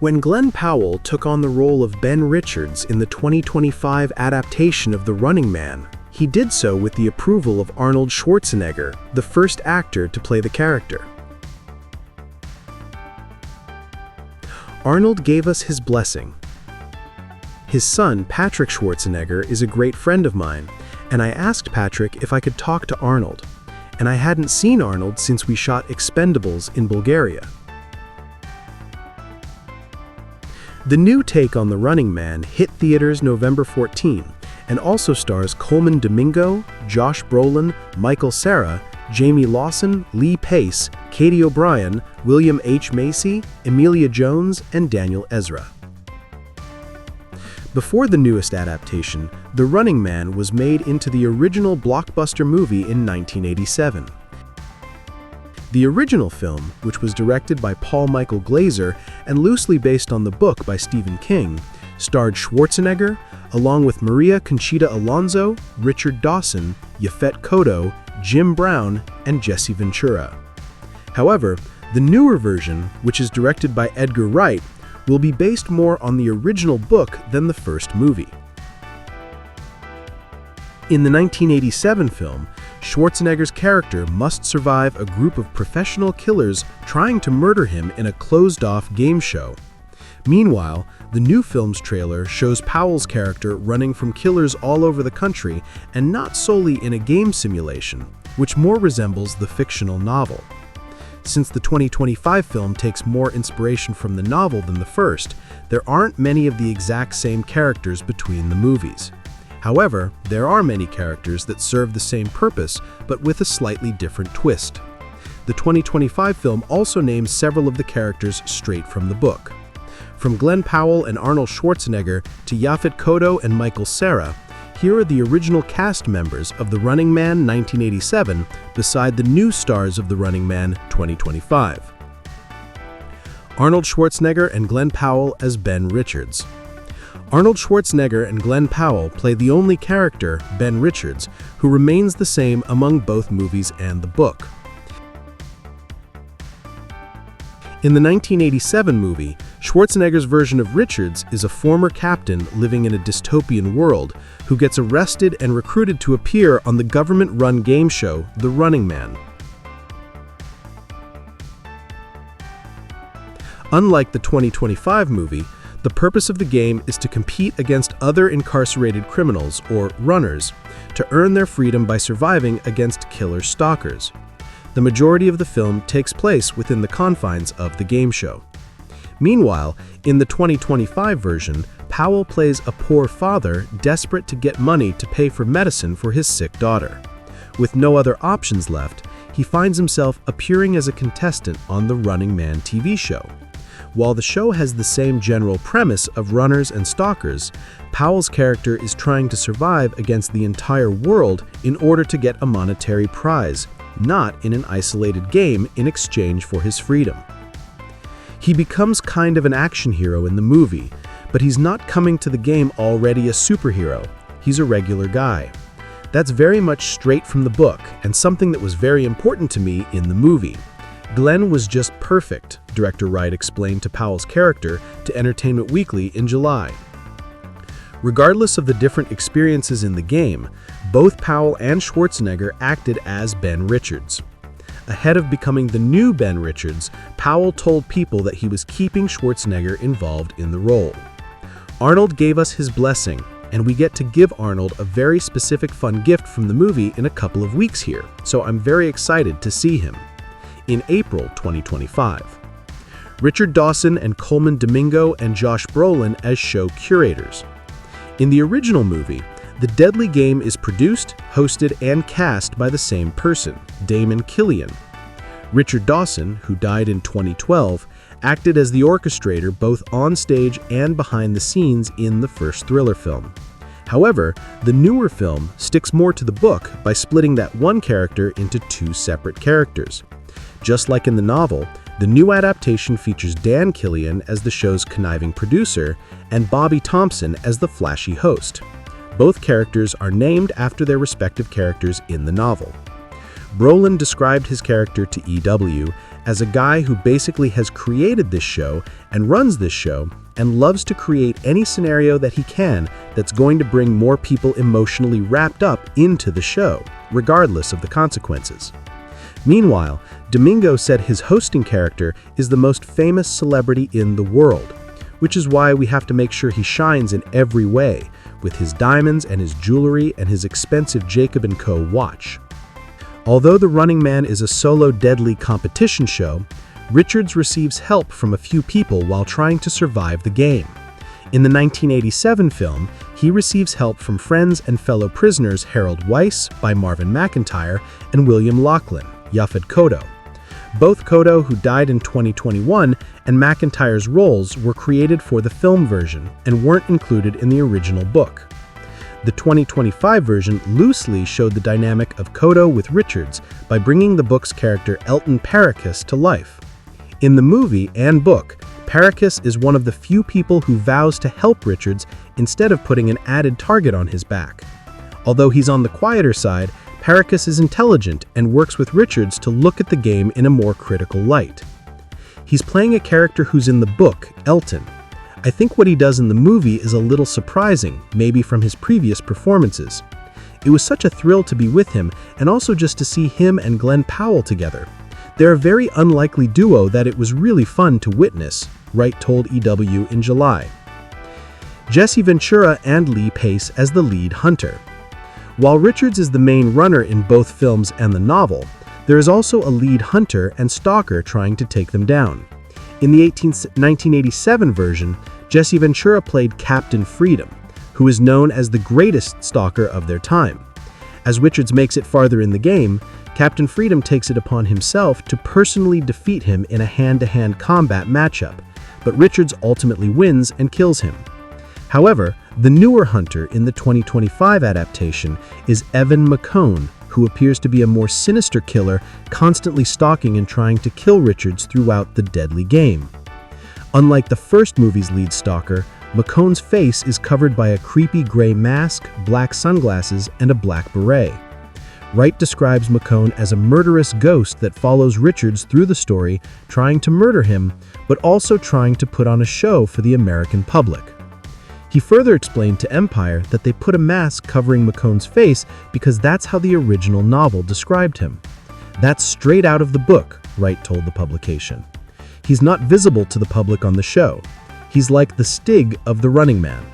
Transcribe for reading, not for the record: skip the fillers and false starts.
When Glenn Powell took on the role of Ben Richards in the 2025 adaptation of The Running Man, he did so with the approval of Arnold Schwarzenegger, the first actor to play the character. Arnold gave us his blessing. His son, Patrick Schwarzenegger, is a great friend of mine, and I asked Patrick if I could talk to Arnold, and I hadn't seen Arnold since we shot Expendables in Bulgaria. The new take on The Running Man hit theaters November 14 and also stars Colman Domingo, Josh Brolin, Michael Cera, Jamie Lawson, Lee Pace, Katie O'Brien, William H. Macy, Emilia Jones, and Daniel Ezra. Before the newest adaptation, The Running Man was made into the original blockbuster movie in 1987. The original film, which was directed by Paul Michael Glaser and loosely based on the book by Stephen King, starred Schwarzenegger, along with Maria Conchita Alonso, Richard Dawson, Yaphet Kotto, Jim Brown, and Jesse Ventura. However, the newer version, which is directed by Edgar Wright, will be based more on the original book than the first movie. In the 1987 film, Schwarzenegger's character must survive a group of professional killers trying to murder him in a closed-off game show. Meanwhile, the new film's trailer shows Powell's character running from killers all over the country and not solely in a game simulation, which more resembles the fictional novel. Since the 2025 film takes more inspiration from the novel than the first, there aren't many of the exact same characters between the movies. However, there are many characters that serve the same purpose, but with a slightly different twist. The 2025 film also names several of the characters straight from the book. From Glenn Powell and Arnold Schwarzenegger to Yaphet Kotto and Michael Cera, here are the original cast members of The Running Man 1987 beside the new stars of The Running Man 2025. Arnold Schwarzenegger and Glenn Powell as Ben Richards. Arnold Schwarzenegger and Glenn Powell play the only character, Ben Richards, who remains the same among both movies and the book. In the 1987 movie, Schwarzenegger's version of Richards is a former captain living in a dystopian world who gets arrested and recruited to appear on the government-run game show, The Running Man. Unlike the 2025 movie, the purpose of the game is to compete against other incarcerated criminals, or runners, to earn their freedom by surviving against killer stalkers. The majority of the film takes place within the confines of the game show. Meanwhile, in the 2025 version, Powell plays a poor father desperate to get money to pay for medicine for his sick daughter. With no other options left, he finds himself appearing as a contestant on the Running Man TV show. While the show has the same general premise of runners and stalkers, Powell's character is trying to survive against the entire world in order to get a monetary prize, not in an isolated game in exchange for his freedom. He becomes kind of an action hero in the movie, but he's not coming to the game already a superhero. He's a regular guy. That's very much straight from the book and something that was very important to me in the movie. Glenn was just perfect, Director Wright explained to Powell's character to Entertainment Weekly in July. Regardless of the different experiences in the game, both Powell and Schwarzenegger acted as Ben Richards. Ahead of becoming the new Ben Richards, Powell told people that he was keeping Schwarzenegger involved in the role. Arnold gave us his blessing, and we get to give Arnold a very specific fun gift from the movie in a couple of weeks here, so I'm very excited to see him. In April 2025. Richard Dawson and Colman Domingo and Josh Brolin as show curators. In the original movie, the deadly game is produced, hosted, and cast by the same person, Damon Killian. Richard Dawson, who died in 2012, acted as the orchestrator both on stage and behind the scenes in the first Thriller film. However, the newer film sticks more to the book by splitting that one character into two separate characters. Just like in the novel, the new adaptation features Dan Killian as the show's conniving producer and Bobby Thompson as the flashy host. Both characters are named after their respective characters in the novel. Brolin described his character to EW As a guy who basically has created this show and runs this show and loves to create any scenario that he can that's going to bring more people emotionally wrapped up into the show, regardless of the consequences. Meanwhile, Domingo said his hosting character is the most famous celebrity in the world, which is why we have to make sure he shines in every way, with his diamonds and his jewelry and his expensive Jacob & Co. watch. Although The Running Man is a solo deadly competition show, Richards receives help from a few people while trying to survive the game. In the 1987 film, he receives help from friends and fellow prisoners Harold Weiss by Marvin McIntyre and William Laughlin, Yaphet Kotto. Both Kotto, who died in 2021, and McIntyre's roles were created for the film version and weren't included in the original book. The 2025 version loosely showed the dynamic of Kotto with Richards by bringing the book's character Elton Paracus to life. In the movie and book, Paracus is one of the few people who vows to help Richards instead of putting an added target on his back. Although he's on the quieter side, Paracus is intelligent and works with Richards to look at the game in a more critical light. He's playing a character who's in the book, Elton. I think what he does in the movie is a little surprising, maybe from his previous performances. It was such a thrill to be with him and also just to see him and Glenn Powell together. They're a very unlikely duo that it was really fun to witness, Wright told EW in July. Jesse Ventura and Lee Pace as the lead hunter. While Richards is the main runner in both films and the novel, there is also a lead hunter and stalker trying to take them down. In the 1987 version, Jesse Ventura played Captain Freedom, who is known as the greatest stalker of their time. As Richards makes it farther in the game, Captain Freedom takes it upon himself to personally defeat him in a hand-to-hand combat matchup, but Richards ultimately wins and kills him. However, the newer hunter in the 2025 adaptation is Evan McCone, who appears to be a more sinister killer, constantly stalking and trying to kill Richards throughout the deadly game. Unlike the first movie's lead stalker, McCone's face is covered by a creepy gray mask, black sunglasses, and a black beret. Wright describes McCone as a murderous ghost that follows Richards through the story, trying to murder him, but also trying to put on a show for the American public. He further explained to Empire that they put a mask covering McCone's face because that's how the original novel described him. That's straight out of the book, Wright told the publication. He's not visible to the public on the show. He's like the Stig of The Running Man.